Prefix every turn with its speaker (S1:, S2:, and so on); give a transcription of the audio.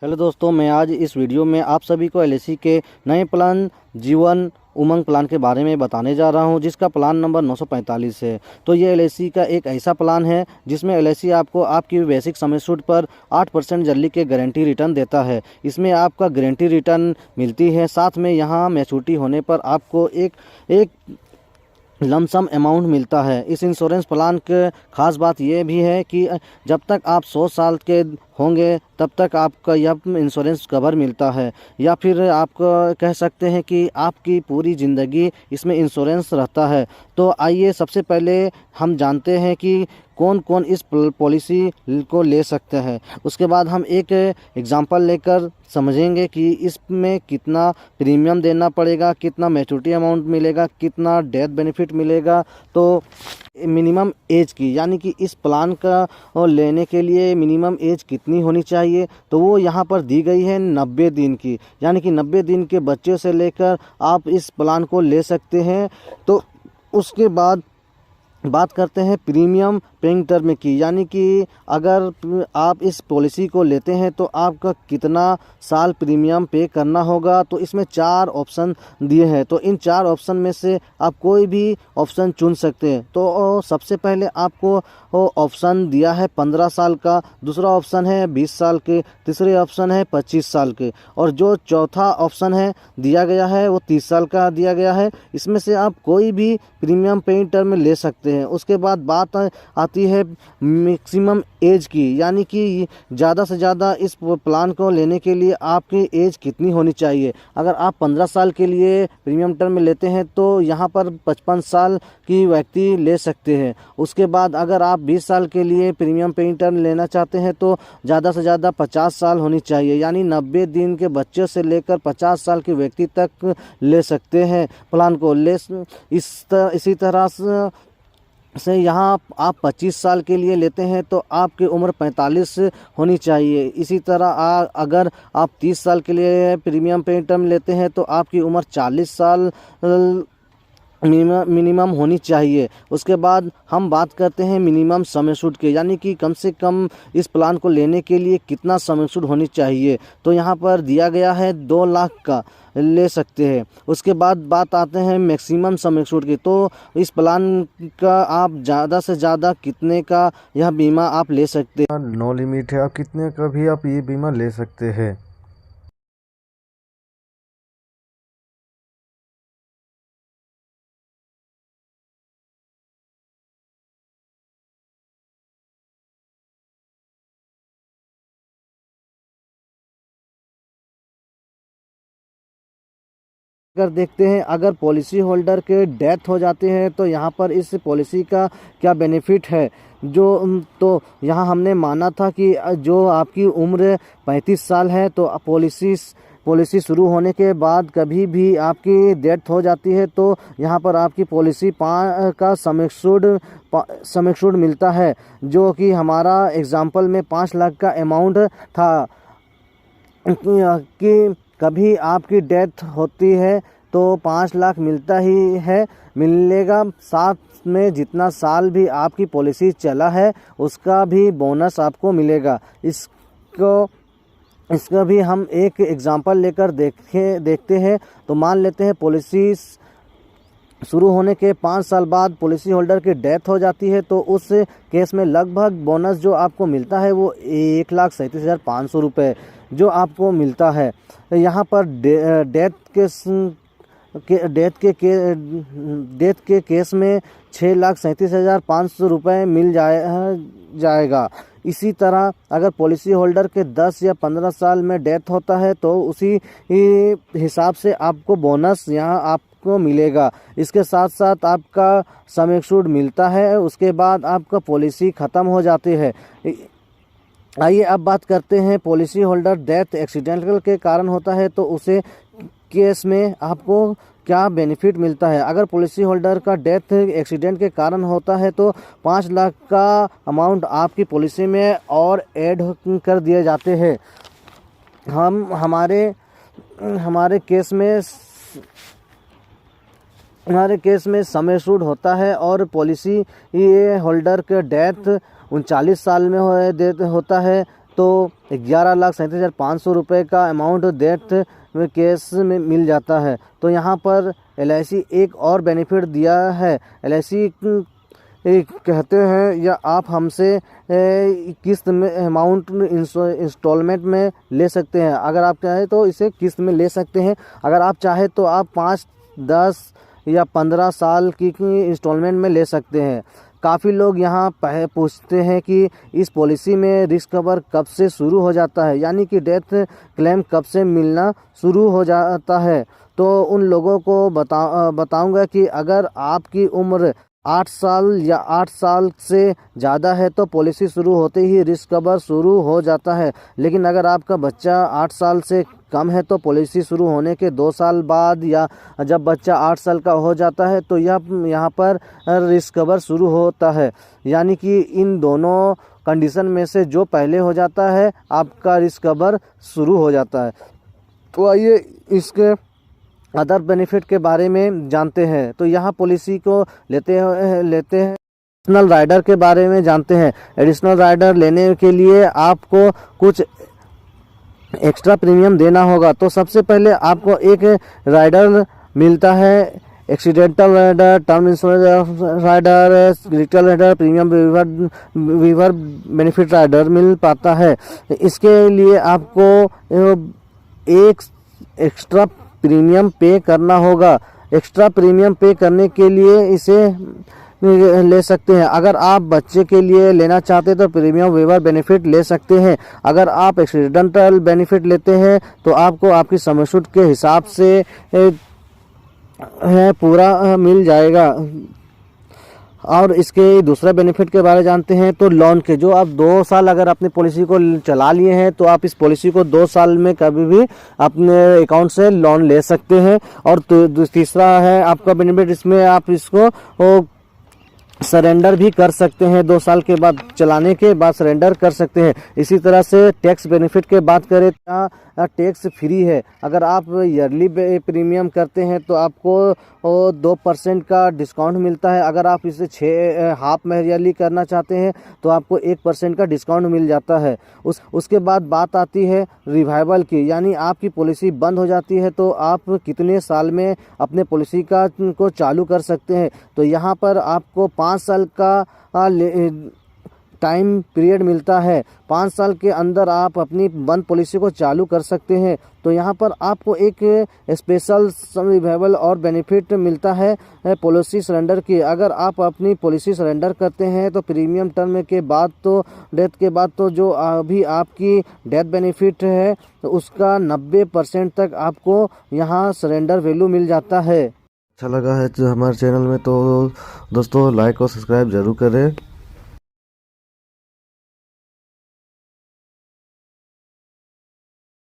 S1: Hello दोस्तों, मैं आज इस वीडियो में आप सभी को एलआईसी के नए प्लान जीवन उमंग प्लान के बारे में बताने जा रहा हूं, जिसका प्लान नंबर 945 है। तो ये एलआईसी का एक ऐसा प्लान है जिसमें एलआईसी आपको आपकी बेसिक समय सूट पर 8% जल्दी के गारंटी रिटर्न देता है। इसमें आपका गारंटी रिटर्न मिलती है, साथ में यहाँ मैच्योरिटी होने पर आपको एक लमसम अमाउंट मिलता है। इस इंश्योरेंस प्लान के खास बात यह भी है कि जब तक आप 100 साल के होंगे तब तक आपका यह इंश्योरेंस कवर मिलता है, या फिर आप कह सकते हैं कि आपकी पूरी ज़िंदगी इसमें इंश्योरेंस रहता है। तो आइए सबसे पहले हम जानते हैं कि कौन कौन इस पॉलिसी को ले सकते हैं। उसके बाद हम एक एग्जांपल लेकर समझेंगे कि इसमें कितना प्रीमियम देना पड़ेगा, कितना मैच्योरिटी अमाउंट मिलेगा, कितना डेथ बेनिफिट मिलेगा। तो मिनिमम एज की, यानी कि इस प्लान का लेने के लिए मिनिमम एज कितनी होनी चाहिए, तो वो यहाँ पर दी गई है 90 दिन की। यानी कि 90 दिन के बच्चे से लेकर आप इस प्लान को ले सकते हैं। तो उसके बाद बात करते हैं प्रीमियम पेइंग टर्म की, यानी कि अगर आप इस पॉलिसी को लेते हैं तो आपका कितना साल प्रीमियम पे करना होगा। तो इसमें 4 ऑप्शन दिए हैं, तो इन 4 ऑप्शन में से आप कोई भी ऑप्शन चुन सकते हैं। तो सबसे पहले आपको ऑप्शन दिया है 15 साल का, दूसरा ऑप्शन है 20 साल के, तीसरे ऑप्शन है 25 साल के, और जो चौथा ऑप्शन है दिया गया है वो 30 साल का दिया गया है। इसमें से आप कोई भी प्रीमियम पेइंग टर्म ले सकते हैं। उसके बाद बात आती है मैक्सिमम एज की, यानी कि ज़्यादा से ज़्यादा इस प्लान को लेने के लिए आपकी एज कितनी होनी चाहिए। अगर आप 15 साल के लिए प्रीमियम टर्म लेते हैं तो यहाँ पर 55 साल की व्यक्ति ले सकते हैं। उसके बाद अगर आप 20 साल के लिए प्रीमियम पेइंग टर्म लेना चाहते हैं तो ज़्यादा से ज़्यादा 50 साल होनी चाहिए, यानी 90 दिन के बच्चे से लेकर 50 साल के व्यक्ति तक ले सकते हैं प्लान को। इसी तरह से यहाँ आप 25 साल के लिए लेते हैं तो आपकी उम्र 45 होनी चाहिए। इसी तरह अगर आप 30 साल के लिए प्रीमियम पेइंग टर्म लेते हैं तो आपकी उम्र 40 साल मिनिमम होनी चाहिए। उसके बाद हम बात करते हैं मिनिमम समय सूट के, यानी कि कम से कम इस प्लान को लेने के लिए कितना समय सूट होनी चाहिए। तो यहाँ पर दिया गया है 2 लाख का ले सकते हैं। उसके बाद बात आते हैं मैक्सिमम समय सूट की, तो इस प्लान का आप ज़्यादा से ज़्यादा कितने का यह बीमा आप ले सकते हैं।
S2: नो लिमिट है, आप कितने का भी आप ये बीमा ले सकते हैं।
S1: अगर देखते हैं, अगर पॉलिसी होल्डर के डेथ हो जाते हैं तो यहाँ पर इस पॉलिसी का क्या बेनिफिट है। तो यहाँ हमने माना था कि जो आपकी उम्र 35 साल है तो पॉलिसी शुरू होने के बाद कभी भी आपकी डेथ हो जाती है तो यहाँ पर आपकी पॉलिसी का सम एश्योर्ड मिलता है, जो कि हमारा एग्जाम्पल में 5 लाख का अमाउंट था। कि कभी आपकी डेथ होती है तो 5 लाख मिलता ही है, मिलेगा। साथ में जितना साल भी आपकी पॉलिसी चला है उसका भी बोनस आपको मिलेगा। इसका भी हम एक एग्जांपल लेकर देखते हैं। तो मान लेते हैं पॉलिसी शुरू होने के 5 साल बाद पॉलिसी होल्डर की डेथ हो जाती है, तो उस केस में लगभग बोनस जो आपको मिलता है वो 1,37,500 रुपये जो आपको मिलता है। यहाँ पर डेथ के केस में 6,37,500 रुपये मिल जाएगा। इसी तरह अगर पॉलिसी होल्डर के 10 या 15 साल में डेथ होता है तो उसी हिसाब से आपको बोनस यहाँ आपको मिलेगा। इसके साथ साथ आपका सम एश्योर्ड मिलता है, उसके बाद आपका पॉलिसी ख़त्म हो जाती है। आइए अब बात करते हैं, पॉलिसी होल्डर डेथ एक्सीडेंटल के कारण होता है तो उसे केस में आपको क्या बेनिफिट मिलता है। अगर पॉलिसी होल्डर का डेथ एक्सीडेंट के कारण होता है तो 5 लाख का अमाउंट आपकी पॉलिसी में और ऐड कर दिए जाते हैं। हमारे केस में सम एश्योर्ड होता है और पॉलिसी होल्डर के डेथ 39 साल में होता है, तो 11,37,500 रुपये का अमाउंट डेथ केस में मिल जाता है। तो यहाँ पर LIC एक और बेनिफिट दिया है। LIC कहते हैं या आप हमसे किस्त में अमाउंट इंस्टॉलमेंट में ले सकते हैं। अगर आप चाहें तो इसे किस्त में ले सकते हैं। अगर आप चाहें तो आप 5, 10 या 15 साल की इंस्टॉलमेंट में ले सकते हैं। काफ़ी लोग यहाँ पूछते हैं कि इस पॉलिसी में रिस्क कवर कब से शुरू हो जाता है, यानी कि डेथ क्लेम कब से मिलना शुरू हो जाता है। तो उन लोगों को बताऊंगा कि अगर आपकी उम्र 8 साल या 8 साल से ज़्यादा है तो पॉलिसी शुरू होते ही रिस्क कवर शुरू हो जाता है। लेकिन अगर आपका बच्चा 8 साल से कम है तो पॉलिसी शुरू होने के 2 साल बाद या जब बच्चा 8 साल का हो जाता है तो यहाँ पर रिस्क कवर शुरू होता है। यानी कि इन दोनों कंडीशन में से जो पहले हो जाता है आपका रिस्क कवर शुरू हो जाता है। तो आइए इसके अदर बेनिफिट के बारे में जानते हैं। तो यहाँ पॉलिसी को लेते हैं एडिशनल राइडर के बारे में जानते हैं। एडिशनल राइडर लेने के लिए आपको कुछ एक्स्ट्रा प्रीमियम देना होगा। तो सबसे पहले आपको एक राइडर मिलता है, accidental rider, term insurance rider, critical rider, premium waiver benefit rider मिल पाता है। इसके लिए आपको एक एक्स्ट्रा प्रीमियम पे करना होगा। एक्स्ट्रा प्रीमियम पे करने के लिए इसे ले सकते हैं। अगर आप बच्चे के लिए लेना चाहते हैं तो प्रीमियम वेवर बेनिफिट ले सकते हैं। अगर आप एक्सीडेंटल बेनिफिट लेते हैं तो आपको आपकी सम एश्योर्ड के हिसाब से पूरा मिल जाएगा। और इसके दूसरा बेनिफिट के बारे में जानते हैं तो लोन के, जो आप 2 साल अगर अपनी पॉलिसी को चला लिए हैं तो आप इस पॉलिसी को 2 साल में कभी भी अपने अकाउंट से लोन ले सकते हैं। और तीसरा है आपका बेनिफिट, इसमें आप इसको सरेंडर भी कर सकते हैं। 2 साल के बाद चलाने के बाद सरेंडर कर सकते हैं। इसी तरह से टैक्स बेनिफिट के बात करें तो टैक्स फ्री है। अगर आप ईयरली प्रीमियम करते हैं तो आपको 2% का डिस्काउंट मिलता है। अगर आप इसे हाफ में ईयरली करना चाहते हैं तो आपको 1% का डिस्काउंट मिल जाता है। उसके बाद बात आती है रिवाइवल की, यानी आपकी पॉलिसी बंद हो जाती है तो आप कितने साल में अपने पॉलिसी को चालू कर सकते हैं। तो यहाँ पर आपको 5 साल का टाइम पीरियड मिलता है। 5 साल के अंदर आप अपनी बंद पॉलिसी को चालू कर सकते हैं। तो यहाँ पर आपको एक स्पेशल रिवाइवल और बेनिफिट मिलता है पॉलिसी सरेंडर की। अगर आप अपनी पॉलिसी सरेंडर करते हैं तो प्रीमियम टर्म के बाद तो डेथ के बाद तो जो अभी आपकी डेथ बेनिफिट है तो उसका 90% तक आपको यहाँ सरेंडर वैल्यू मिल जाता है।
S2: अच्छा लगा है जो हमारे चैनल में तो दोस्तों लाइक और सब्सक्राइब जरूर करें।